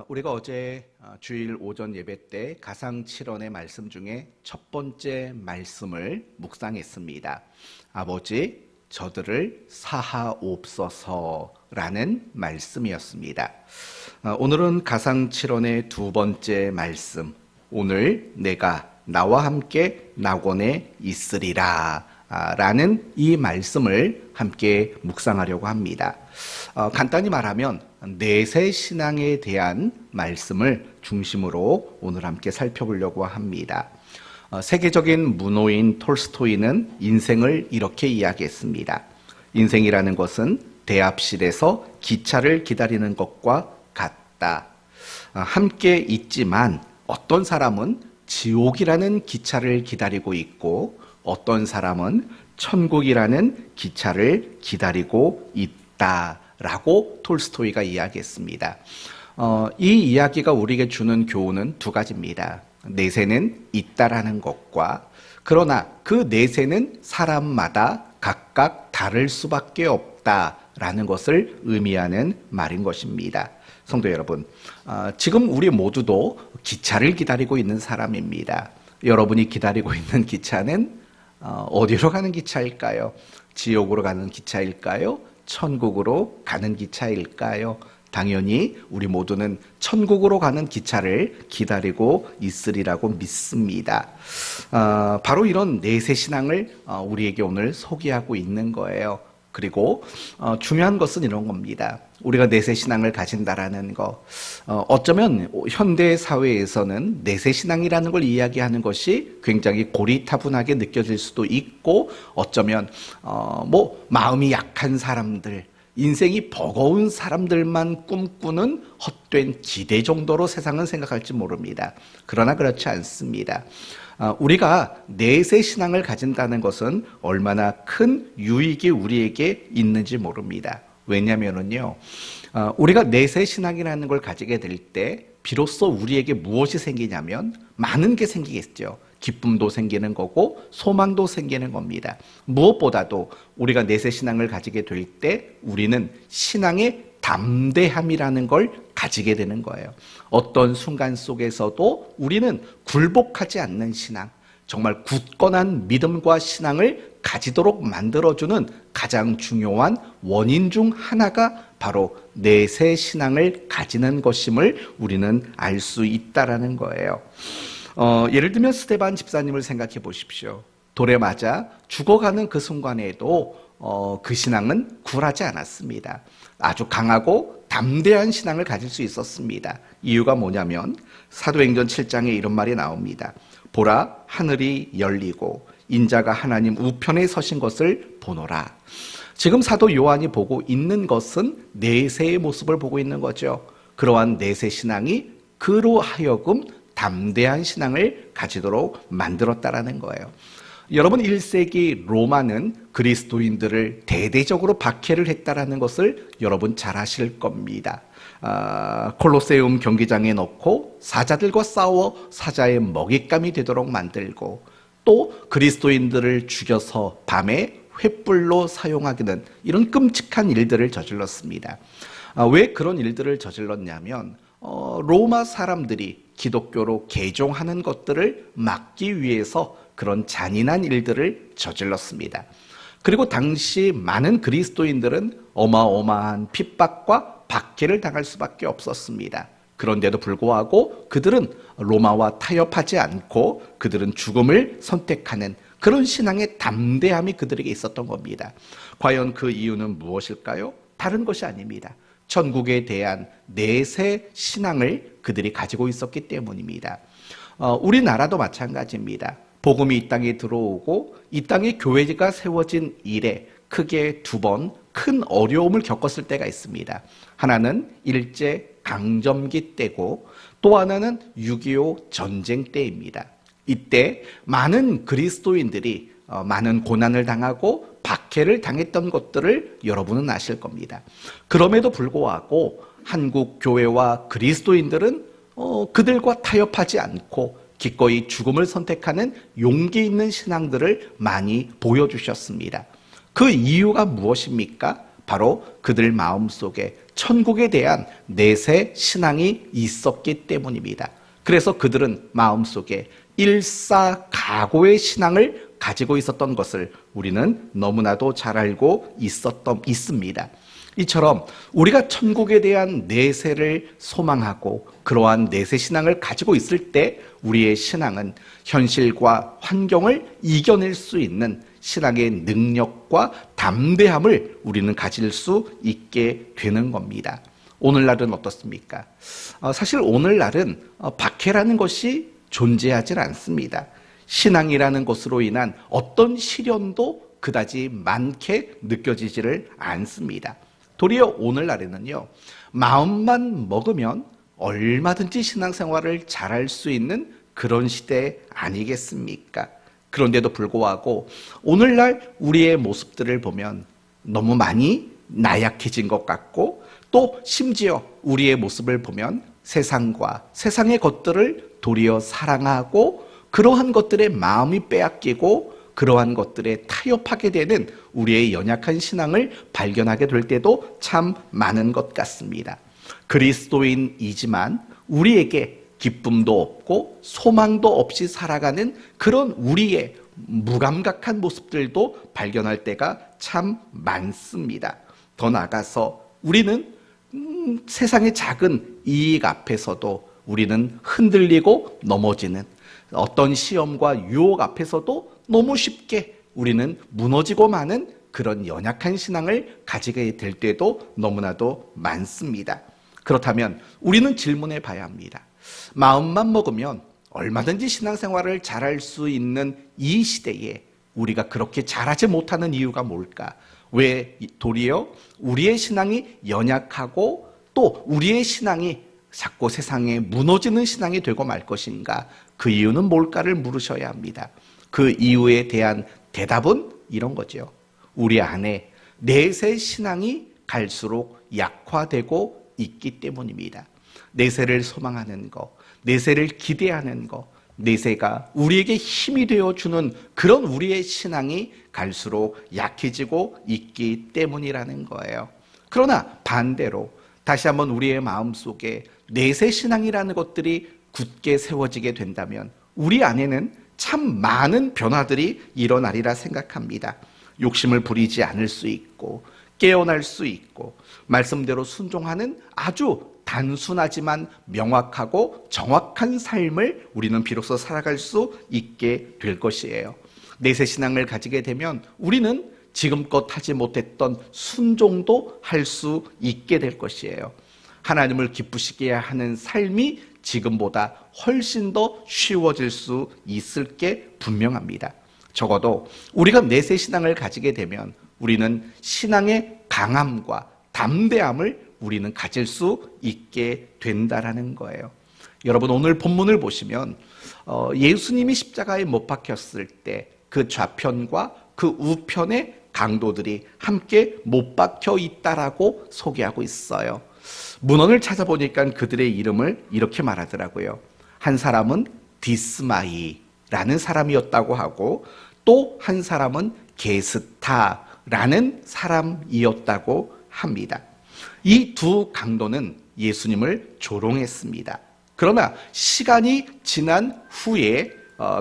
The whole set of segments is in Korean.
우리가 어제 주일 오전 예배 때 가상칠언의 말씀 중에 첫 번째 말씀을 묵상했습니다. 아버지, 저들을 사하옵소서라는 말씀이었습니다. 오늘은 가상칠언의 두 번째 말씀, 오늘 내가 나와 함께 낙원에 있으리라 라는 이 말씀을 함께 묵상하려고 합니다. 간단히 말하면 내세 신앙에 대한 말씀을 중심으로 오늘 함께 살펴보려고 합니다. 세계적인 문호인 톨스토이는 인생을 이렇게 이야기했습니다. 인생이라는 것은 대합실에서 기차를 기다리는 것과 같다. 함께 있지만 어떤 사람은 지옥이라는 기차를 기다리고 있고 어떤 사람은 천국이라는 기차를 기다리고 있다라고 톨스토이가 이야기했습니다. 이 이야기가 우리에게 주는 교훈은 두 가지입니다. 내세는 있다라는 것과 그러나 그 내세는 사람마다 각각 다를 수밖에 없다라는 것을 의미하는 말인 것입니다. 성도 여러분, 지금 우리 모두도 기차를 기다리고 있는 사람입니다. 여러분이 기다리고 있는 기차는 어디로 가는 기차일까요? 지옥으로 가는 기차일까요? 천국으로 가는 기차일까요? 당연히 우리 모두는 천국으로 가는 기차를 기다리고 있으리라고 믿습니다. 바로 이런 내세 신앙을 우리에게 오늘 소개하고 있는 거예요. 그리고 중요한 것은 이런 겁니다. 우리가 내세 신앙을 가진다라는 거, 어쩌면 현대 사회에서는 내세 신앙이라는 걸 이야기하는 것이 굉장히 고리타분하게 느껴질 수도 있고, 어쩌면 마음이 약한 사람들, 인생이 버거운 사람들만 꿈꾸는 헛된 기대 정도로 세상은 생각할지 모릅니다. 그러나 그렇지 않습니다. 우리가 내세 신앙을 가진다는 것은 얼마나 큰 유익이 우리에게 있는지 모릅니다. 왜냐하면요, 우리가 내세 신앙이라는 걸 가지게 될 때 비로소 우리에게 무엇이 생기냐면 많은 게 생기겠죠. 기쁨도 생기는 거고 소망도 생기는 겁니다. 무엇보다도 우리가 내세 신앙을 가지게 될 때 우리는 신앙의 담대함이라는 걸 가지게 되는 거예요. 어떤 순간 속에서도 우리는 굴복하지 않는 신앙, 정말 굳건한 믿음과 신앙을 가지도록 만들어주는 가장 중요한 원인 중 하나가 바로 내세 신앙을 가지는 것임을 우리는 알 수 있다라는 거예요. 예를 들면 스데반 집사님을 생각해 보십시오. 돌에 맞아 죽어가는 그 순간에도 그 신앙은 굴하지 않았습니다. 아주 강하고 담대한 신앙을 가질 수 있었습니다. 이유가 뭐냐면 사도행전 7장에 이런 말이 나옵니다. 보라, 하늘이 열리고 인자가 하나님 우편에 서신 것을 보노라. 지금 사도 요한이 보고 있는 것은 내세의 모습을 보고 있는 거죠. 그러한 내세 신앙이 그로 하여금 담대한 신앙을 가지도록 만들었다라는 거예요. 여러분, 1세기 로마는 그리스도인들을 대대적으로 박해를 했다라는 것을 여러분 잘 아실 겁니다. 콜로세움 경기장에 넣고 사자들과 싸워 사자의 먹잇감이 되도록 만들고 또 그리스도인들을 죽여서 밤에 횃불로 사용하기는 이런 끔찍한 일들을 저질렀습니다. 왜 그런 일들을 저질렀냐면 로마 사람들이 기독교로 개종하는 것들을 막기 위해서 그런 잔인한 일들을 저질렀습니다. 그리고 당시 많은 그리스도인들은 어마어마한 핍박과 박해를 당할 수밖에 없었습니다. 그런데도 불구하고 그들은 로마와 타협하지 않고 그들은 죽음을 선택하는 그런 신앙의 담대함이 그들에게 있었던 겁니다. 과연 그 이유는 무엇일까요? 다른 것이 아닙니다. 천국에 대한 내세 신앙을 그들이 가지고 있었기 때문입니다. 우리나라도 마찬가지입니다. 복음이 이 땅에 들어오고 이 땅에 교회가 세워진 이래 크게 두 번 큰 어려움을 겪었을 때가 있습니다. 하나는 일제 강점기 때고 또 하나는 6.25 전쟁 때입니다. 이때 많은 그리스도인들이 많은 고난을 당하고 박해를 당했던 것들을 여러분은 아실 겁니다. 그럼에도 불구하고 한국 교회와 그리스도인들은 그들과 타협하지 않고 기꺼이 죽음을 선택하는 용기 있는 신앙들을 많이 보여주셨습니다. 그 이유가 무엇입니까? 바로 그들 마음속에 천국에 대한 내세 신앙이 있었기 때문입니다. 그래서 그들은 마음속에 일사각오의 신앙을 가지고 있었던 것을 우리는 너무나도 잘 알고 있습니다. 이처럼 우리가 천국에 대한 내세를 소망하고 그러한 내세 신앙을 가지고 있을 때 우리의 신앙은 현실과 환경을 이겨낼 수 있는 신앙의 능력과 담대함을 우리는 가질 수 있게 되는 겁니다. 오늘날은 어떻습니까? 사실 오늘날은 박해라는 것이 존재하지 않습니다. 신앙이라는 것으로 인한 어떤 시련도 그다지 많게 느껴지지를 않습니다. 도리어 오늘날에는요, 마음만 먹으면 얼마든지 신앙생활을 잘할 수 있는 그런 시대 아니겠습니까? 그런데도 불구하고 오늘날 우리의 모습들을 보면 너무 많이 나약해진 것 같고, 또 심지어 우리의 모습을 보면 세상과 세상의 것들을 도리어 사랑하고 그러한 것들에 마음이 빼앗기고 그러한 것들에 타협하게 되는 우리의 연약한 신앙을 발견하게 될 때도 참 많은 것 같습니다. 그리스도인이지만 우리에게 기쁨도 없고 소망도 없이 살아가는 그런 우리의 무감각한 모습들도 발견할 때가 참 많습니다. 더 나아가서 우리는 세상의 작은 이익 앞에서도 우리는 흔들리고 넘어지는, 어떤 시험과 유혹 앞에서도 너무 쉽게 우리는 무너지고 마는 그런 연약한 신앙을 가지게 될 때도 너무나도 많습니다. 그렇다면 우리는 질문해 봐야 합니다. 마음만 먹으면 얼마든지 신앙생활을 잘할 수 있는 이 시대에 우리가 그렇게 잘하지 못하는 이유가 뭘까? 왜 도리어 우리의 신앙이 연약하고 또 우리의 신앙이 자꾸 세상에 무너지는 신앙이 되고 말 것인가? 그 이유는 뭘까를 물으셔야 합니다. 그 이유에 대한 대답은 이런 거죠. 우리 안에 내세 신앙이 갈수록 약화되고 있기 때문입니다. 내세를 소망하는 것, 내세를 기대하는 것, 내세가 우리에게 힘이 되어주는 그런 우리의 신앙이 갈수록 약해지고 있기 때문이라는 거예요. 그러나 반대로 다시 한번 우리의 마음속에 내세 신앙이라는 것들이 굳게 세워지게 된다면 우리 안에는 참 많은 변화들이 일어나리라 생각합니다. 욕심을 부리지 않을 수 있고 깨어날 수 있고 말씀대로 순종하는 아주 단순하지만 명확하고 정확한 삶을 우리는 비로소 살아갈 수 있게 될 것이에요. 내세 신앙을 가지게 되면 우리는 지금껏 하지 못했던 순종도 할 수 있게 될 것이에요. 하나님을 기쁘시게 하는 삶이 지금보다 훨씬 더 쉬워질 수 있을 게 분명합니다. 적어도 우리가 내세 신앙을 가지게 되면 우리는 신앙의 강함과 담대함을 우리는 가질 수 있게 된다라는 거예요. 여러분, 오늘 본문을 보시면 예수님이 십자가에 못 박혔을 때 그 좌편과 그 우편에 강도들이 함께 못 박혀 있다라고 소개하고 있어요. 문헌을 찾아보니까 그들의 이름을 이렇게 말하더라고요. 한 사람은 디스마이라는 사람이었다고 하고 또 한 사람은 게스타라는 사람이었다고 합니다. 이 두 강도는 예수님을 조롱했습니다. 그러나 시간이 지난 후에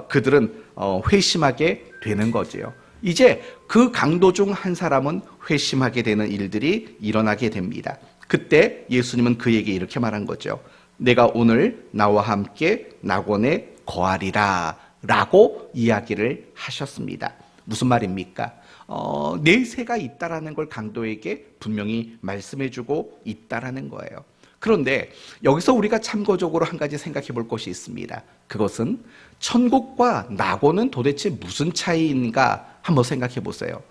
그들은 회심하게 되는 거죠. 이제 그 강도 중 한 사람은 회심하게 되는 일들이 일어나게 됩니다. 그때 예수님은 그에게 이렇게 말한 거죠. 내가 오늘 나와 함께 낙원에 거하리라 라고 이야기를 하셨습니다. 무슨 말입니까? 내세가 있다라는 걸 강도에게 분명히 말씀해주고 있다라는 거예요. 그런데 여기서 우리가 참고적으로 한 가지 생각해 볼 것이 있습니다. 그것은 천국과 낙원은 도대체 무슨 차이인가 한번 생각해 보세요.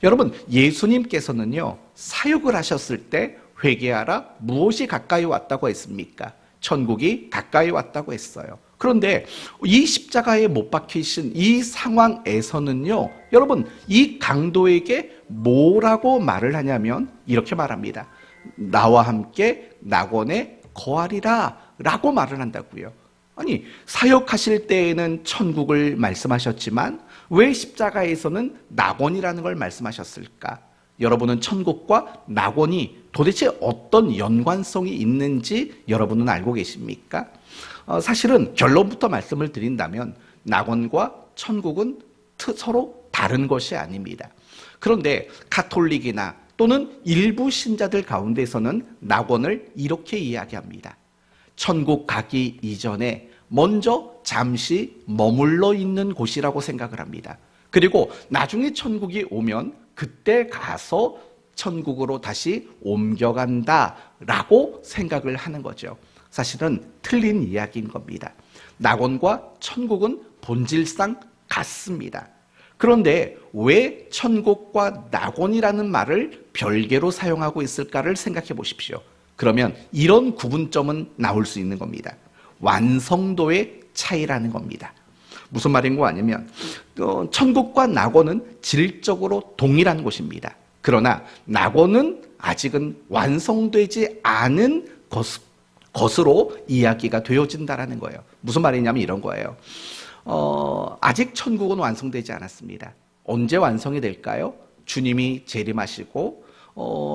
여러분, 예수님께서는요, 사역을 하셨을 때 회개하라, 무엇이 가까이 왔다고 했습니까? 천국이 가까이 왔다고 했어요. 그런데 이 십자가에 못 박히신 이 상황에서는요, 여러분, 이 강도에게 뭐라고 말을 하냐면 이렇게 말합니다. 나와 함께 낙원에 거하리라 라고 말을 한다고요. 아니, 사역하실 때에는 천국을 말씀하셨지만 왜 십자가에서는 낙원이라는 걸 말씀하셨을까? 여러분은 천국과 낙원이 도대체 어떤 연관성이 있는지 여러분은 알고 계십니까? 사실은 결론부터 말씀을 드린다면 낙원과 천국은 서로 다른 것이 아닙니다. 그런데 가톨릭이나 또는 일부 신자들 가운데서는 낙원을 이렇게 이야기합니다. 천국 가기 이전에 먼저 잠시 머물러 있는 곳이라고 생각을 합니다. 그리고 나중에 천국이 오면 그때 가서 천국으로 다시 옮겨간다라고 생각을 하는 거죠. 사실은 틀린 이야기인 겁니다. 낙원과 천국은 본질상 같습니다. 그런데 왜 천국과 낙원이라는 말을 별개로 사용하고 있을까를 생각해 보십시오. 그러면 이런 구분점은 나올 수 있는 겁니다. 완성도의 차이라는 겁니다. 무슨 말인 거 아니면 천국과 낙원은 질적으로 동일한 곳입니다. 그러나 낙원은 아직은 완성되지 않은 것으로 이야기가 되어진다는 거예요. 무슨 말이냐면 이런 거예요. 아직 천국은 완성되지 않았습니다. 언제 완성이 될까요? 주님이 재림하시고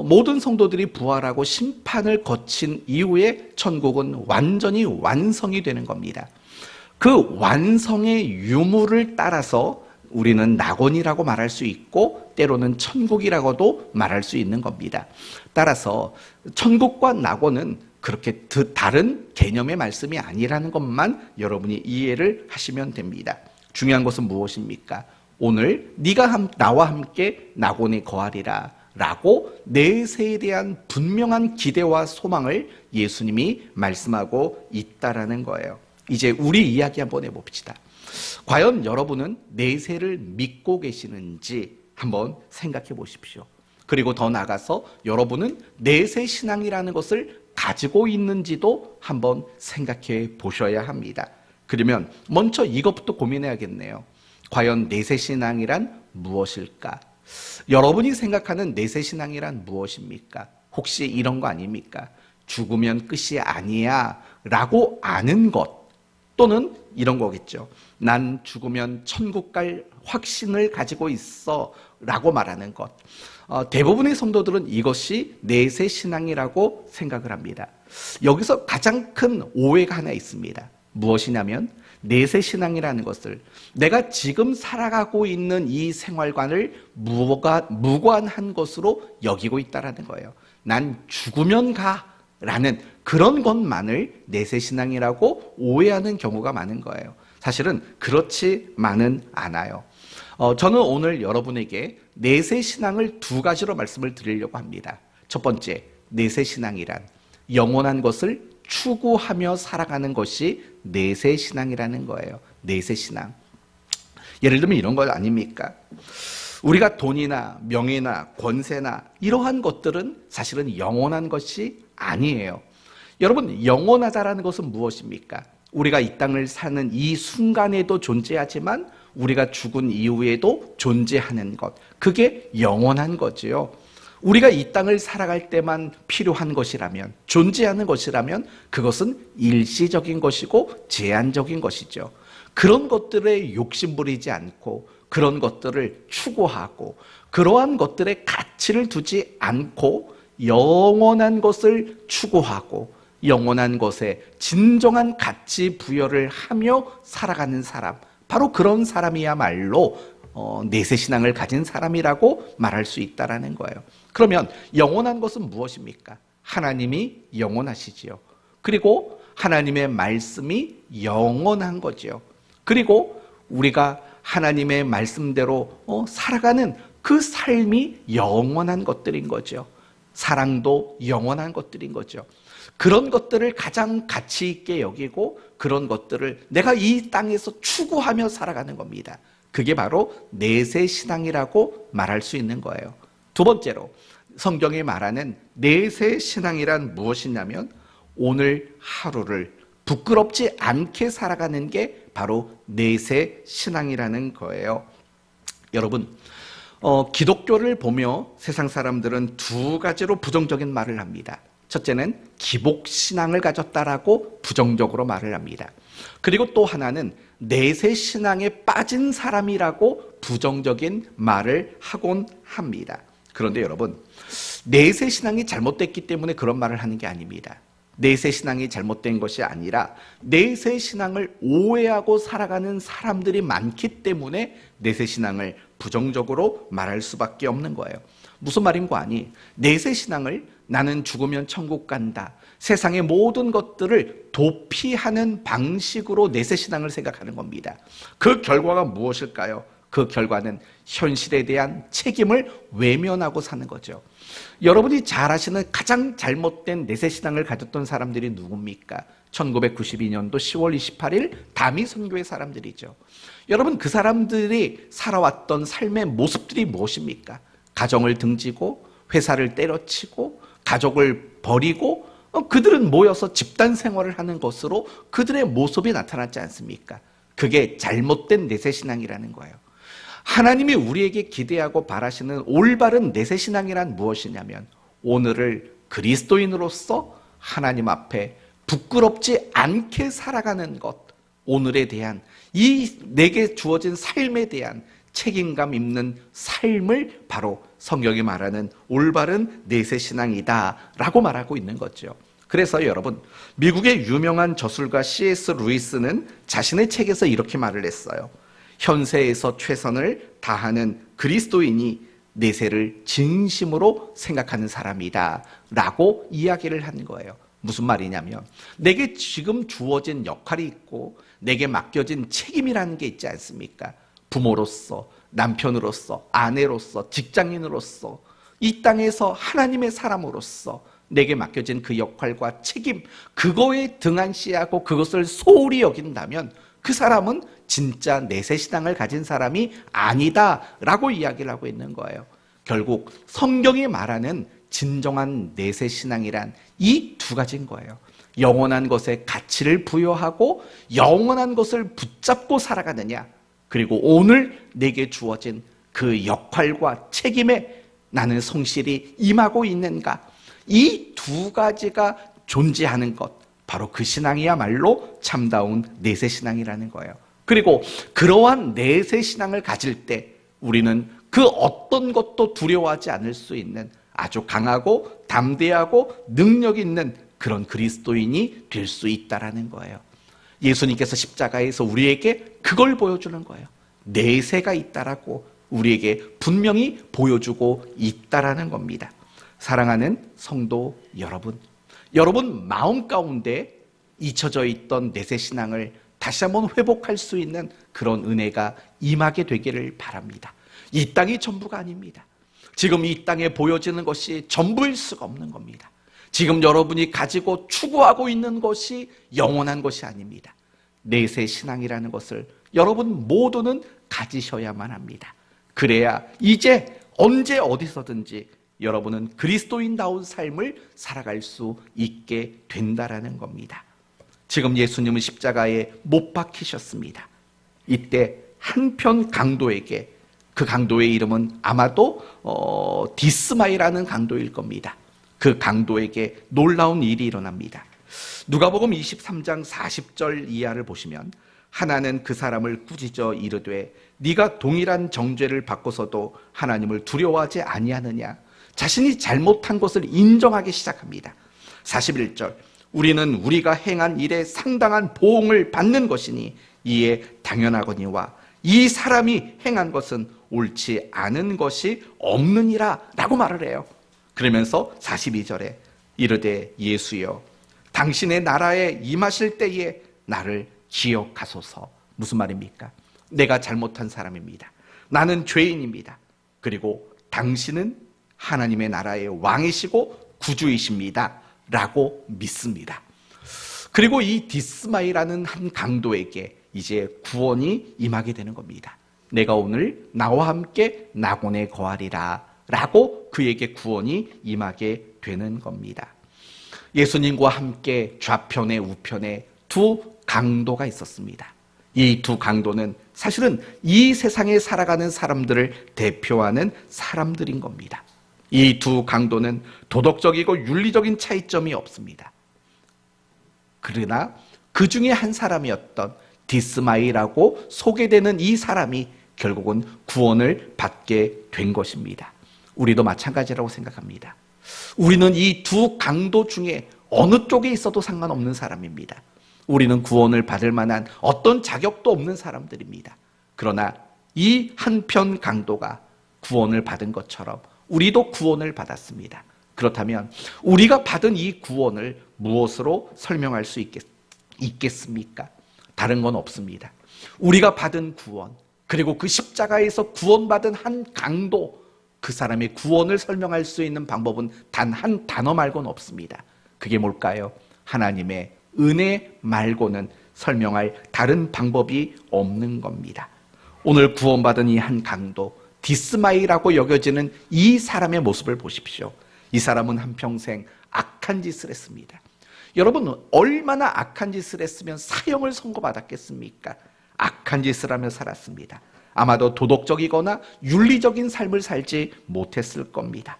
모든 성도들이 부활하고 심판을 거친 이후에 천국은 완전히 완성이 되는 겁니다. 그 완성의 유무를 따라서 우리는 낙원이라고 말할 수 있고 때로는 천국이라고도 말할 수 있는 겁니다. 따라서 천국과 낙원은 그렇게 다른 개념의 말씀이 아니라는 것만 여러분이 이해를 하시면 됩니다. 중요한 것은 무엇입니까? 오늘 네가 나와 함께 낙원에 거하리라 라고 내세에 대한 분명한 기대와 소망을 예수님이 말씀하고 있다라는 거예요. 이제 우리 이야기 한번 해봅시다. 과연 여러분은 내세를 믿고 계시는지 한번 생각해 보십시오. 그리고 더 나아가서 여러분은 내세 신앙이라는 것을 가지고 있는지도 한번 생각해 보셔야 합니다. 그러면 먼저 이것부터 고민해야겠네요. 과연 내세 신앙이란 무엇일까? 여러분이 생각하는 내세 신앙이란 무엇입니까? 혹시 이런 거 아닙니까? 죽으면 끝이 아니야 라고 아는 것, 또는 이런 거겠죠. 난 죽으면 천국 갈 확신을 가지고 있어 라고 말하는 것. 대부분의 성도들은 이것이 내세 신앙이라고 생각을 합니다. 여기서 가장 큰 오해가 하나 있습니다. 무엇이냐면 내세 신앙이라는 것을 내가 지금 살아가고 있는 이 생활관을 무관한 것으로 여기고 있다는 거예요. 난 죽으면 가라는 그런 것만을 내세신앙이라고 오해하는 경우가 많은 거예요. 사실은 그렇지만은 않아요. 저는 오늘 여러분에게 내세신앙을 두 가지로 말씀을 드리려고 합니다. 첫 번째, 내세신앙이란 영원한 것을 추구하며 살아가는 것이 내세신앙이라는 거예요. 내세신앙. 예를 들면 이런 것 아닙니까? 우리가 돈이나 명예나 권세나 이러한 것들은 사실은 영원한 것이 아니에요. 여러분, 영원하다라는 것은 무엇입니까? 우리가 이 땅을 사는 이 순간에도 존재하지만 우리가 죽은 이후에도 존재하는 것, 그게 영원한 거지요. 우리가 이 땅을 살아갈 때만 필요한 것이라면, 존재하는 것이라면 그것은 일시적인 것이고 제한적인 것이죠. 그런 것들에 욕심부리지 않고 그런 것들을 추구하고 그러한 것들에 가치를 두지 않고 영원한 것을 추구하고 영원한 것에 진정한 가치 부여를 하며 살아가는 사람, 바로 그런 사람이야말로 내세신앙을 가진 사람이라고 말할 수 있다는 거예요. 그러면 영원한 것은 무엇입니까? 하나님이 영원하시지요. 그리고 하나님의 말씀이 영원한 거지요. 그리고 우리가 하나님의 말씀대로 살아가는 그 삶이 영원한 것들인 거죠. 사랑도 영원한 것들인 거죠. 그런 것들을 가장 가치 있게 여기고 그런 것들을 내가 이 땅에서 추구하며 살아가는 겁니다. 그게 바로 내세신앙이라고 말할 수 있는 거예요. 두 번째로 성경이 말하는 내세신앙이란 무엇이냐면 오늘 하루를 부끄럽지 않게 살아가는 게 바로 내세신앙이라는 거예요. 여러분, 기독교를 보며 세상 사람들은 두 가지로 부정적인 말을 합니다. 첫째는 기복신앙을 가졌다라고 부정적으로 말을 합니다. 그리고 또 하나는 내세신앙에 빠진 사람이라고 부정적인 말을 하곤 합니다. 그런데 여러분, 내세 신앙이 잘못됐기 때문에 그런 말을 하는 게 아닙니다. 내세 신앙이 잘못된 것이 아니라 내세 신앙을 오해하고 살아가는 사람들이 많기 때문에 내세 신앙을 부정적으로 말할 수밖에 없는 거예요. 무슨 말인고 하니, 내세 신앙을 나는 죽으면 천국 간다, 세상의 모든 것들을 도피하는 방식으로 내세 신앙을 생각하는 겁니다. 그 결과가 무엇일까요? 그 결과는 현실에 대한 책임을 외면하고 사는 거죠. 여러분이 잘 아시는 가장 잘못된 내세신앙을 가졌던 사람들이 누굽니까? 1992년도 10월 28일 다미 선교의 사람들이죠. 여러분, 그 사람들이 살아왔던 삶의 모습들이 무엇입니까? 가정을 등지고 회사를 때려치고 가족을 버리고 그들은 모여서 집단 생활을 하는 것으로 그들의 모습이 나타났지 않습니까? 그게 잘못된 내세신앙이라는 거예요. 하나님이 우리에게 기대하고 바라시는 올바른 내세신앙이란 무엇이냐면, 오늘을 그리스도인으로서 하나님 앞에 부끄럽지 않게 살아가는 것, 오늘에 대한 이 내게 주어진 삶에 대한 책임감 있는 삶을 바로 성경이 말하는 올바른 내세신앙이다 라고 말하고 있는 거죠. 그래서 여러분, 미국의 유명한 저술가 C.S. 루이스는 자신의 책에서 이렇게 말을 했어요. 현세에서 최선을 다하는 그리스도인이 내세를 진심으로 생각하는 사람이다 라고 이야기를 하는 거예요. 무슨 말이냐면, 내게 지금 주어진 역할이 있고 내게 맡겨진 책임이라는 게 있지 않습니까? 부모로서, 남편으로서, 아내로서, 직장인으로서, 이 땅에서 하나님의 사람으로서 내게 맡겨진 그 역할과 책임, 그거에 등한시하고 그것을 소홀히 여긴다면 그 사람은 진짜 내세신앙을 가진 사람이 아니다 라고 이야기를 하고 있는 거예요. 결국 성경이 말하는 진정한 내세신앙이란 이 두 가지인 거예요. 영원한 것에 가치를 부여하고 영원한 것을 붙잡고 살아가느냐, 그리고 오늘 내게 주어진 그 역할과 책임에 나는 성실히 임하고 있는가, 이 두 가지가 존재하는 것, 바로 그 신앙이야말로 참다운 내세신앙이라는 거예요. 그리고 그러한 내세신앙을 가질 때 우리는 그 어떤 것도 두려워하지 않을 수 있는 아주 강하고 담대하고 능력 있는 그런 그리스도인이 될 수 있다라는 거예요. 예수님께서 십자가에서 우리에게 그걸 보여주는 거예요. 내세가 있다라고 우리에게 분명히 보여주고 있다라는 겁니다. 사랑하는 성도 여러분, 여러분 마음 가운데 잊혀져 있던 내세신앙을 다시 한번 회복할 수 있는 그런 은혜가 임하게 되기를 바랍니다. 이 땅이 전부가 아닙니다. 지금 이 땅에 보여지는 것이 전부일 수가 없는 겁니다. 지금 여러분이 가지고 추구하고 있는 것이 영원한 것이 아닙니다. 내세신앙이라는 것을 여러분 모두는 가지셔야만 합니다. 그래야 이제 언제 어디서든지 여러분은 그리스도인다운 삶을 살아갈 수 있게 된다라는 겁니다. 지금 예수님은 십자가에 못 박히셨습니다. 이때 한편 강도에게, 그 강도의 이름은 아마도 디스마이라는 강도일 겁니다. 그 강도에게 놀라운 일이 일어납니다. 누가복음 23장 40절 이하를 보시면, 하나는 그 사람을 꾸짖어 이르되 네가 동일한 정죄를 받고서도 하나님을 두려워하지 아니하느냐. 자신이 잘못한 것을 인정하기 시작합니다. 41절, 우리는 우리가 행한 일에 상당한 보응을 받는 것이니 이에 당연하거니와 이 사람이 행한 것은 옳지 않은 것이 없느니라 라고 말을 해요. 그러면서 42절에 이르되 예수여, 당신의 나라에 임하실 때에 나를 기억하소서. 무슨 말입니까? 내가 잘못한 사람입니다. 나는 죄인입니다. 그리고 당신은 하나님의 나라의 왕이시고 구주이십니다 라고 믿습니다. 그리고 이 디스마이라는 한 강도에게 이제 구원이 임하게 되는 겁니다. 내가 오늘 나와 함께 낙원에 거하리라 라고 그에게 구원이 임하게 되는 겁니다. 예수님과 함께 좌편에 우편에 두 강도가 있었습니다. 이 두 강도는 사실은 이 세상에 살아가는 사람들을 대표하는 사람들인 겁니다. 이 두 강도는 도덕적이고 윤리적인 차이점이 없습니다. 그러나 그 중에 한 사람이었던 디스마이라고 소개되는 이 사람이 결국은 구원을 받게 된 것입니다. 우리도 마찬가지라고 생각합니다. 우리는 이 두 강도 중에 어느 쪽에 있어도 상관없는 사람입니다. 우리는 구원을 받을 만한 어떤 자격도 없는 사람들입니다. 그러나 이 한편 강도가 구원을 받은 것처럼 우리도 구원을 받았습니다. 그렇다면 우리가 받은 이 구원을 무엇으로 설명할 수 있겠습니까? 다른 건 없습니다. 우리가 받은 구원, 그리고 그 십자가에서 구원받은 한 강도, 그 사람의 구원을 설명할 수 있는 방법은 단 한 단어 말고는 없습니다. 그게 뭘까요? 하나님의 은혜 말고는 설명할 다른 방법이 없는 겁니다. 오늘 구원받은 이 한 강도, 디스마이라고 여겨지는 이 사람의 모습을 보십시오. 이 사람은 한평생 악한 짓을 했습니다. 여러분, 얼마나 악한 짓을 했으면 사형을 선고받았겠습니까? 악한 짓을 하며 살았습니다. 아마도 도덕적이거나 윤리적인 삶을 살지 못했을 겁니다.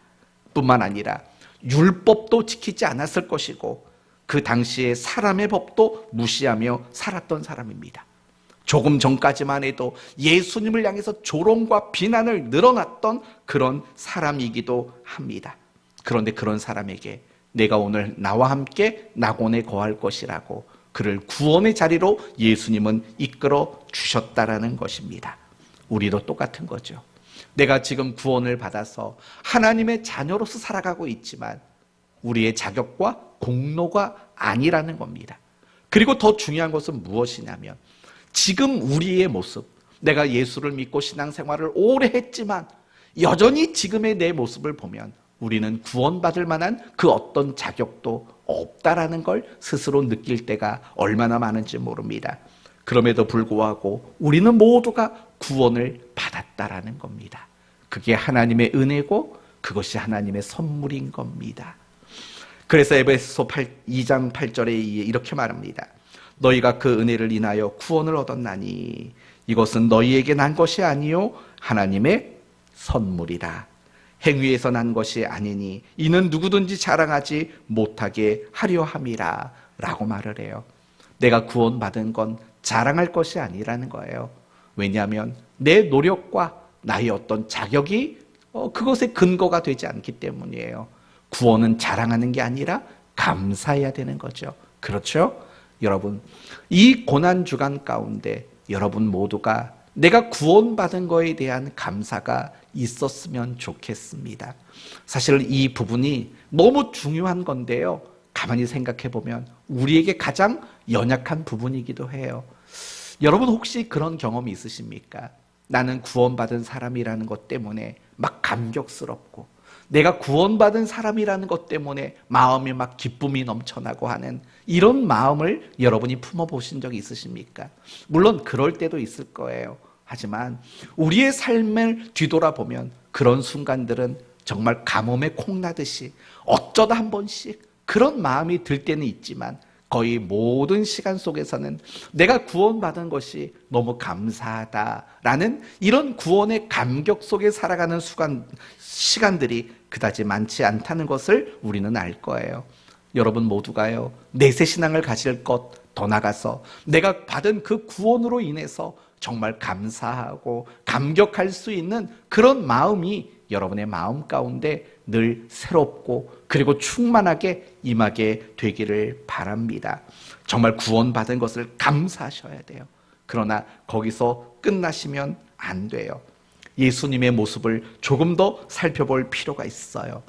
뿐만 아니라 율법도 지키지 않았을 것이고 그 당시에 사람의 법도 무시하며 살았던 사람입니다. 조금 전까지만 해도 예수님을 향해서 조롱과 비난을 늘어놨던 그런 사람이기도 합니다. 그런데 그런 사람에게 내가 오늘 나와 함께 낙원에 거할 것이라고 그를 구원의 자리로 예수님은 이끌어 주셨다라는 것입니다. 우리도 똑같은 거죠. 내가 지금 구원을 받아서 하나님의 자녀로서 살아가고 있지만 우리의 자격과 공로가 아니라는 겁니다. 그리고 더 중요한 것은 무엇이냐면 지금 우리의 모습, 내가 예수를 믿고 신앙생활을 오래 했지만 여전히 지금의 내 모습을 보면 우리는 구원받을 만한 그 어떤 자격도 없다라는 걸 스스로 느낄 때가 얼마나 많은지 모릅니다. 그럼에도 불구하고 우리는 모두가 구원을 받았다라는 겁니다. 그게 하나님의 은혜고 그것이 하나님의 선물인 겁니다. 그래서 에베소 2장 8절에 이렇게 말합니다. 너희가 그 은혜를 인하여 구원을 얻었나니 이것은 너희에게 난 것이 아니요 하나님의 선물이라. 행위에서 난 것이 아니니 이는 누구든지 자랑하지 못하게 하려 함이라 라고 말을 해요. 내가 구원받은 건 자랑할 것이 아니라는 거예요. 왜냐하면 내 노력과 나의 어떤 자격이 그것의 근거가 되지 않기 때문이에요. 구원은 자랑하는 게 아니라 감사해야 되는 거죠. 그렇죠? 여러분, 이 고난주간 가운데 여러분 모두가 내가 구원받은 거에 대한 감사가 있었으면 좋겠습니다. 사실 이 부분이 너무 중요한 건데요. 가만히 생각해 보면 우리에게 가장 연약한 부분이기도 해요. 여러분 혹시 그런 경험이 있으십니까? 나는 구원받은 사람이라는 것 때문에 막 감격스럽고 내가 구원받은 사람이라는 것 때문에 마음이 막 기쁨이 넘쳐나고 하는 이런 마음을 여러분이 품어보신 적이 있으십니까? 물론 그럴 때도 있을 거예요. 하지만 우리의 삶을 뒤돌아보면 그런 순간들은 정말 가뭄에 콩나듯이 어쩌다 한 번씩 그런 마음이 들 때는 있지만 거의 모든 시간 속에서는 내가 구원받은 것이 너무 감사하다라는 이런 구원의 감격 속에 살아가는 시간들이 그다지 많지 않다는 것을 우리는 알 거예요. 여러분 모두가요, 내세 신앙을 가질 것, 더 나아가서 내가 받은 그 구원으로 인해서 정말 감사하고 감격할 수 있는 그런 마음이 여러분의 마음 가운데 늘 새롭고 그리고 충만하게 임하게 되기를 바랍니다. 정말 구원받은 것을 감사하셔야 돼요. 그러나 거기서 끝나시면 안 돼요. 예수님의 모습을 조금 더 살펴볼 필요가 있어요.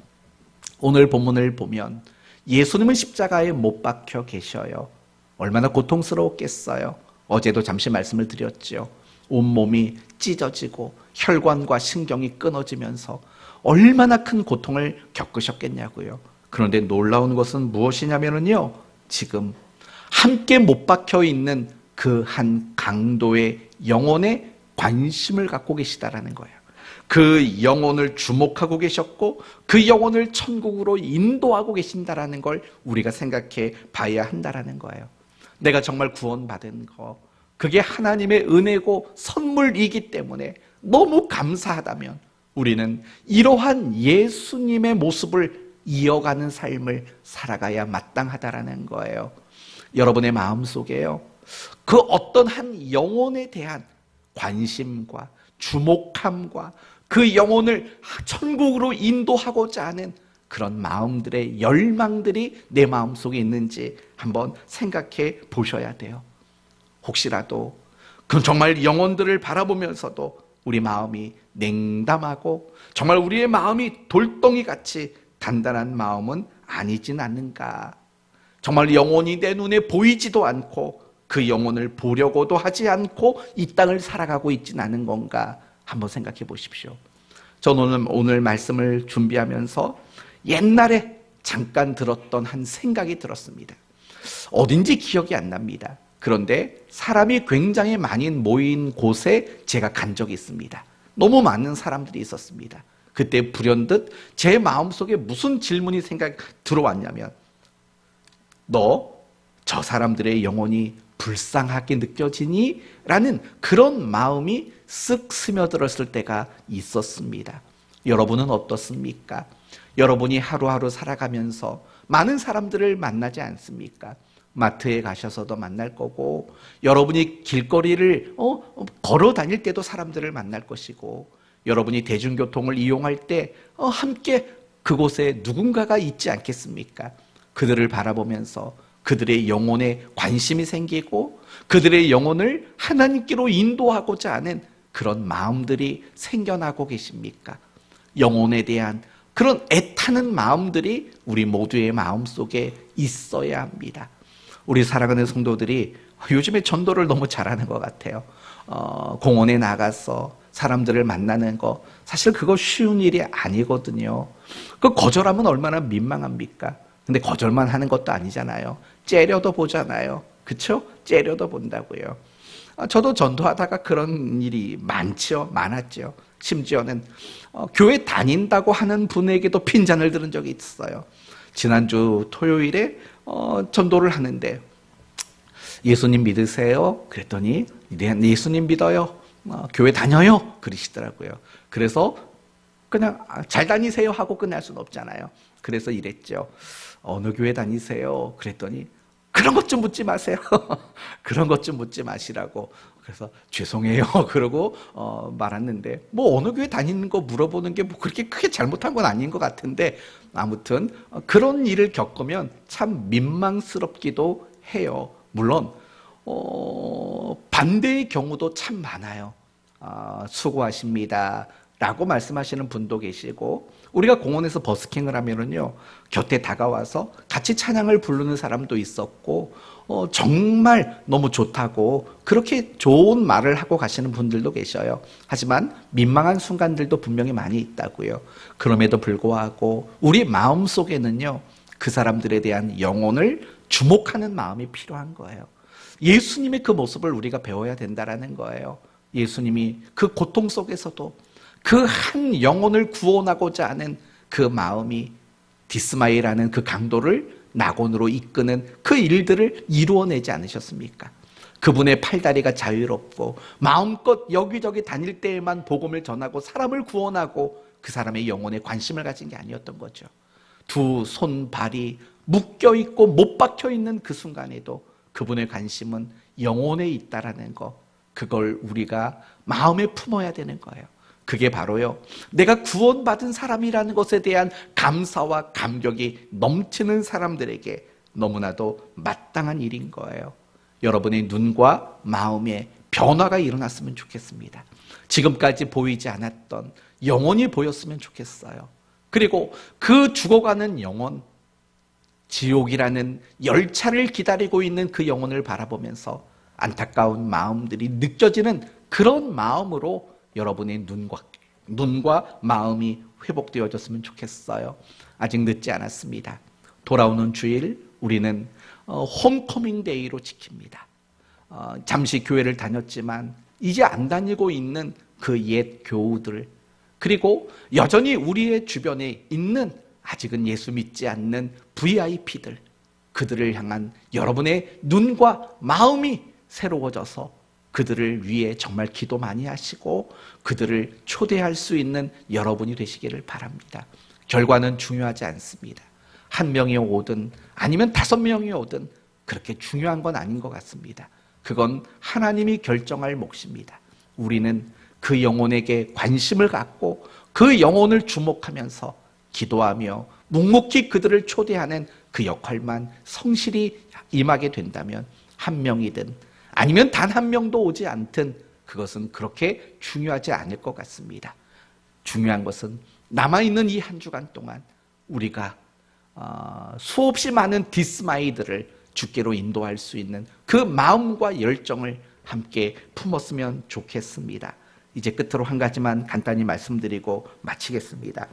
오늘 본문을 보면 예수님은 십자가에 못 박혀 계셔요. 얼마나 고통스러웠겠어요. 어제도 잠시 말씀을 드렸죠. 온몸이 찢어지고 혈관과 신경이 끊어지면서 얼마나 큰 고통을 겪으셨겠냐고요. 그런데 놀라운 것은 무엇이냐면요, 지금 함께 못 박혀 있는 그 한 강도의 영혼에 관심을 갖고 계시다라는 거예요. 그 영혼을 주목하고 계셨고 그 영혼을 천국으로 인도하고 계신다라는 걸 우리가 생각해 봐야 한다라는 거예요. 내가 정말 구원받은 거, 그게 하나님의 은혜고 선물이기 때문에 너무 감사하다면 우리는 이러한 예수님의 모습을 이어가는 삶을 살아가야 마땅하다라는 거예요. 여러분의 마음속에요, 그 어떤 한 영혼에 대한 관심과 주목함과 그 영혼을 천국으로 인도하고자 하는 그런 마음들의 열망들이 내 마음속에 있는지 한번 생각해 보셔야 돼요. 혹시라도 그 정말 영혼들을 바라보면서도 우리 마음이 냉담하고 정말 우리의 마음이 돌덩이같이 단단한 마음은 아니진 않는가. 정말 영혼이 내 눈에 보이지도 않고 그 영혼을 보려고도 하지 않고 이 땅을 살아가고 있진 않은 건가 한번 생각해 보십시오. 저는 오늘 말씀을 준비하면서 옛날에 잠깐 들었던 한 생각이 들었습니다. 어딘지 기억이 안 납니다. 그런데 사람이 굉장히 많이 모인 곳에 제가 간 적이 있습니다. 너무 많은 사람들이 있었습니다. 그때 불현듯 제 마음속에 무슨 질문이 들어왔냐면, 너 저 사람들의 영혼이 불쌍하게 느껴지니? 라는 그런 마음이 쓱 스며들었을 때가 있었습니다. 여러분은 어떻습니까? 여러분이 하루하루 살아가면서 많은 사람들을 만나지 않습니까? 마트에 가셔서도 만날 거고, 여러분이 길거리를 걸어 다닐 때도 사람들을 만날 것이고, 여러분이 대중교통을 이용할 때 함께 그곳에 누군가가 있지 않겠습니까? 그들을 바라보면서 그들의 영혼에 관심이 생기고 그들의 영혼을 하나님께로 인도하고자 하는 그런 마음들이 생겨나고 계십니까? 영혼에 대한 그런 애타는 마음들이 우리 모두의 마음속에 있어야 합니다. 우리 사랑하는 성도들이 요즘에 전도를 너무 잘하는 것 같아요. 공원에 나가서 사람들을 만나는 거, 사실 그거 쉬운 일이 아니거든요. 그 거절하면 얼마나 민망합니까? 근데 거절만 하는 것도 아니잖아요. 째려도 보잖아요. 그렇죠? 째려도 본다고요. 저도 전도하다가 그런 일이 많았죠. 심지어는 교회 다닌다고 하는 분에게도 핀잔을 들은 적이 있어요. 지난주 토요일에 전도를 하는데, 예수님 믿으세요? 그랬더니 예수님 믿어요. 교회 다녀요? 그러시더라고요. 그래서 그냥 잘 다니세요 하고 끝날 수는 없잖아요. 그래서 이랬죠. 어느 교회 다니세요? 그랬더니 그런 것 좀 묻지 마세요. 그런 것 좀 묻지 마시라고. 그래서 죄송해요. 그러고 말았는데, 뭐 어느 교회 다니는 거 물어보는 게 뭐 그렇게 크게 잘못한 건 아닌 것 같은데, 아무튼 그런 일을 겪으면 참 민망스럽기도 해요. 물론 반대의 경우도 참 많아요. 수고하십니다 라고 말씀하시는 분도 계시고, 우리가 공원에서 버스킹을 하면은요, 곁에 다가와서 같이 찬양을 부르는 사람도 있었고, 정말 너무 좋다고 그렇게 좋은 말을 하고 가시는 분들도 계셔요. 하지만 민망한 순간들도 분명히 많이 있다고요. 그럼에도 불구하고 우리 마음속에는요, 그 사람들에 대한 영혼을 주목하는 마음이 필요한 거예요. 예수님의 그 모습을 우리가 배워야 된다라는 거예요. 예수님이 그 고통 속에서도 그 한 영혼을 구원하고자 하는 그 마음이 디스마이라는 그 강도를 낙원으로 이끄는 그 일들을 이루어내지 않으셨습니까? 그분의 팔다리가 자유롭고 마음껏 여기저기 다닐 때에만 복음을 전하고 사람을 구원하고 그 사람의 영혼에 관심을 가진 게 아니었던 거죠. 두 손, 발이 묶여있고 못 박혀있는 그 순간에도 그분의 관심은 영혼에 있다라는 거, 그걸 우리가 마음에 품어야 되는 거예요. 그게 바로요, 내가 구원받은 사람이라는 것에 대한 감사와 감격이 넘치는 사람들에게 너무나도 마땅한 일인 거예요. 여러분의 눈과 마음에 변화가 일어났으면 좋겠습니다. 지금까지 보이지 않았던 영혼이 보였으면 좋겠어요. 그리고 그 죽어가는 영혼, 지옥이라는 열차를 기다리고 있는 그 영혼을 바라보면서 안타까운 마음들이 느껴지는 그런 마음으로 여러분의 눈과 마음이 회복되어졌으면 좋겠어요. 아직 늦지 않았습니다. 돌아오는 주일 우리는 홈커밍 데이로 지킵니다. 잠시 교회를 다녔지만 이제 안 다니고 있는 그 옛 교우들, 그리고 여전히 우리의 주변에 있는 아직은 예수 믿지 않는 VIP들, 그들을 향한 여러분의 눈과 마음이 새로워져서 그들을 위해 정말 기도 많이 하시고 그들을 초대할 수 있는 여러분이 되시기를 바랍니다. 결과는 중요하지 않습니다. 한 명이 오든 아니면 5명이 오든 그렇게 중요한 건 아닌 것 같습니다. 그건 하나님이 결정할 몫입니다. 우리는 그 영혼에게 관심을 갖고 그 영혼을 주목하면서 기도하며 묵묵히 그들을 초대하는 그 역할만 성실히 임하게 된다면 한 명이든 아니면 단 한 명도 오지 않든 그것은 그렇게 중요하지 않을 것 같습니다. 중요한 것은 남아있는 이 한 주간 동안 우리가 수없이 많은 디스마이들을 주께로 인도할 수 있는 그 마음과 열정을 함께 품었으면 좋겠습니다. 이제 끝으로 한 가지만 간단히 말씀드리고 마치겠습니다.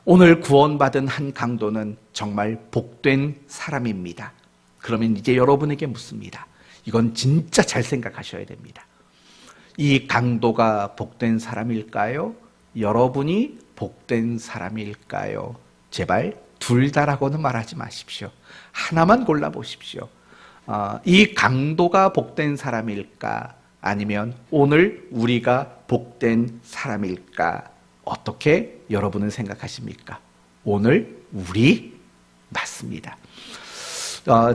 오늘 구원받은 한 강도는 정말 복된 사람입니다. 그러면 이제 여러분에게 묻습니다. 이건 진짜 잘 생각하셔야 됩니다. 이 강도가 복된 사람일까요? 여러분이 복된 사람일까요? 제발 둘 다라고는 말하지 마십시오. 하나만 골라보십시오. 이 강도가 복된 사람일까? 아니면 오늘 우리가 복된 사람일까? 어떻게 여러분은 생각하십니까? 오늘 우리 맞습니다.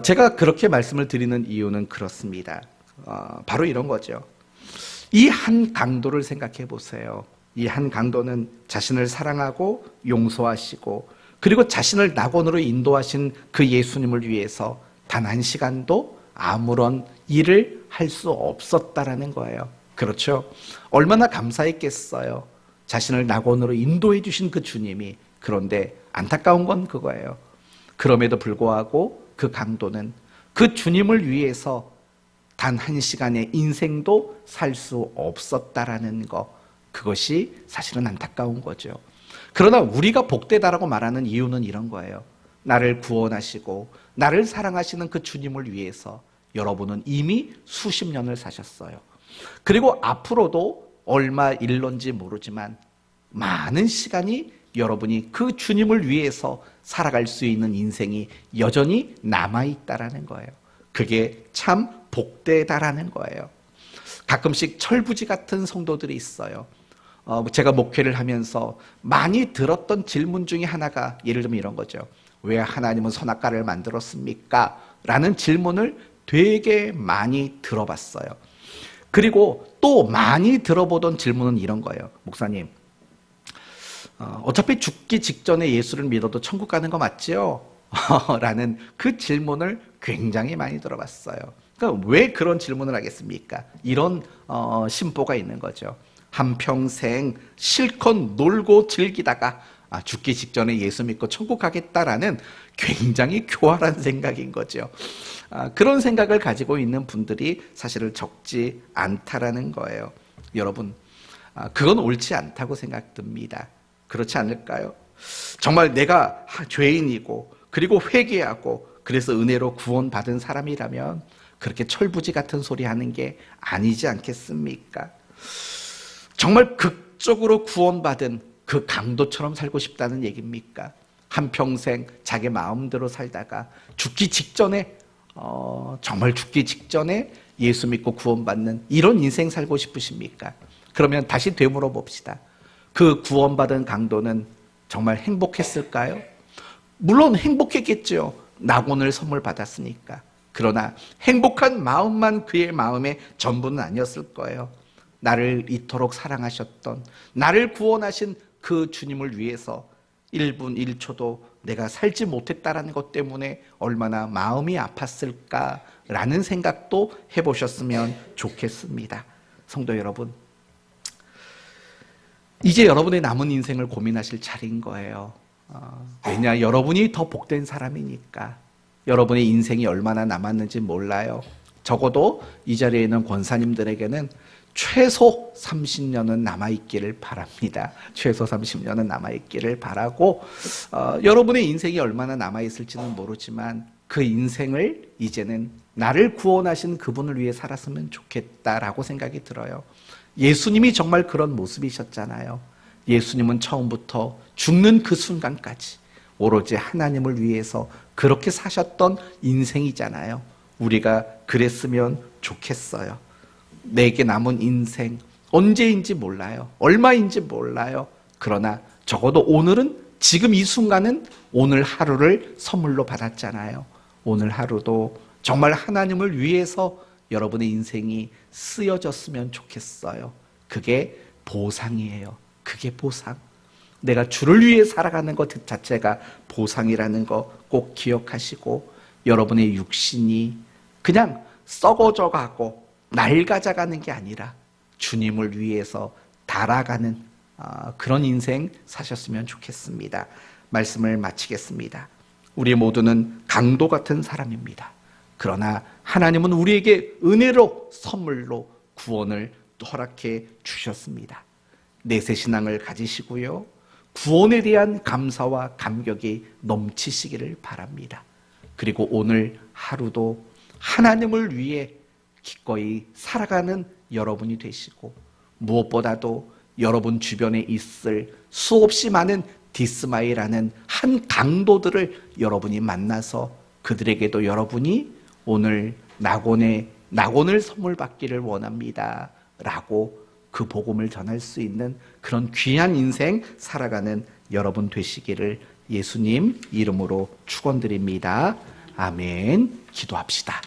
제가 그렇게 말씀을 드리는 이유는 그렇습니다. 바로 이런 거죠. 이 한 강도를 생각해 보세요. 이 한 강도는 자신을 사랑하고 용서하시고 그리고 자신을 낙원으로 인도하신 그 예수님을 위해서 단 한 시간도 아무런 일을 할 수 없었다라는 거예요. 그렇죠? 얼마나 감사했겠어요. 자신을 낙원으로 인도해 주신 그 주님이. 그런데 안타까운 건 그거예요. 그럼에도 불구하고 그 강도는 그 주님을 위해서 단 한 시간의 인생도 살 수 없었다라는 거, 그것이 사실은 안타까운 거죠. 그러나 우리가 복되다라고 말하는 이유는 이런 거예요. 나를 구원하시고 나를 사랑하시는 그 주님을 위해서 여러분은 이미 수십 년을 사셨어요. 그리고 앞으로도 얼마 일런지 모르지만 많은 시간이 여러분이 그 주님을 위해서 살아갈 수 있는 인생이 여전히 남아있다라는 거예요. 그게 참 복되다라는 거예요. 가끔씩 철부지 같은 성도들이 있어요. 제가 목회를 하면서 많이 들었던 질문 중에 하나가 예를 들면 이런 거죠. 왜 하나님은 선악과를 만들었습니까? 라는 질문을 되게 많이 들어봤어요. 그리고 또 많이 들어보던 질문은 이런 거예요. 목사님, 어차피 죽기 직전에 예수를 믿어도 천국 가는 거 맞죠? 라는 그 질문을 굉장히 많이 들어봤어요. 그러니까 왜 그런 질문을 하겠습니까? 이런 심보가 있는 거죠. 한평생 실컷 놀고 즐기다가 죽기 직전에 예수 믿고 천국 가겠다라는 굉장히 교활한 생각인 거죠. 그런 생각을 가지고 있는 분들이 사실은 적지 않다라는 거예요. 여러분, 그건 옳지 않다고 생각됩니다. 그렇지 않을까요? 정말 내가 죄인이고 그리고 회개하고 그래서 은혜로 구원받은 사람이라면 그렇게 철부지 같은 소리 하는 게 아니지 않겠습니까? 정말 극적으로 구원받은 그 강도처럼 살고 싶다는 얘기입니까? 한평생 자기 마음대로 살다가 죽기 직전에 정말 죽기 직전에 예수 믿고 구원받는 이런 인생 살고 싶으십니까? 그러면 다시 되물어 봅시다. 그 구원받은 강도는 정말 행복했을까요? 물론 행복했겠죠. 낙원을 선물 받았으니까. 그러나 행복한 마음만 그의 마음의 전부는 아니었을 거예요. 나를 이토록 사랑하셨던, 나를 구원하신 그 주님을 위해서 1분 1초도 내가 살지 못했다는 것 때문에 얼마나 마음이 아팠을까라는 생각도 해보셨으면 좋겠습니다. 성도 여러분, 이제 여러분의 남은 인생을 고민하실 차례인 거예요. 왜냐, 여러분이 더 복된 사람이니까. 여러분의 인생이 얼마나 남았는지 몰라요. 적어도 이 자리에 있는 권사님들에게는 최소 30년은 남아있기를 바랍니다. 최소 30년은 남아있기를 바라고 여러분의 인생이 얼마나 남아있을지는 모르지만 그 인생을 이제는 나를 구원하신 그분을 위해 살았으면 좋겠다라고 생각이 들어요. 예수님이 정말 그런 모습이셨잖아요. 예수님은 처음부터 죽는 그 순간까지 오로지 하나님을 위해서 그렇게 사셨던 인생이잖아요. 우리가 그랬으면 좋겠어요. 내게 남은 인생 언제인지 몰라요. 얼마인지 몰라요. 그러나 적어도 오늘은, 지금 이 순간은 오늘 하루를 선물로 받았잖아요. 오늘 하루도 정말 하나님을 위해서 여러분의 인생이 쓰여졌으면 좋겠어요. 그게 보상이에요. 그게 보상. 내가 주를 위해 살아가는 것 자체가 보상이라는 거 꼭 기억하시고, 여러분의 육신이 그냥 썩어져 가고 낡아져가는 게 아니라 주님을 위해서 달아가는 그런 인생 사셨으면 좋겠습니다. 말씀을 마치겠습니다. 우리 모두는 강도 같은 사람입니다. 그러나 하나님은 우리에게 은혜로 선물로 구원을 허락해 주셨습니다. 내세신앙을 가지시고요, 구원에 대한 감사와 감격이 넘치시기를 바랍니다. 그리고 오늘 하루도 하나님을 위해 기꺼이 살아가는 여러분이 되시고, 무엇보다도 여러분 주변에 있을 수없이 많은 디스마이라는 한 강도들을 여러분이 만나서 그들에게도 여러분이 오늘 낙원을 선물 받기를 원합니다 라고 그 복음을 전할 수 있는 그런 귀한 인생 살아가는 여러분 되시기를 예수님 이름으로 축원드립니다. 아멘. 기도합시다.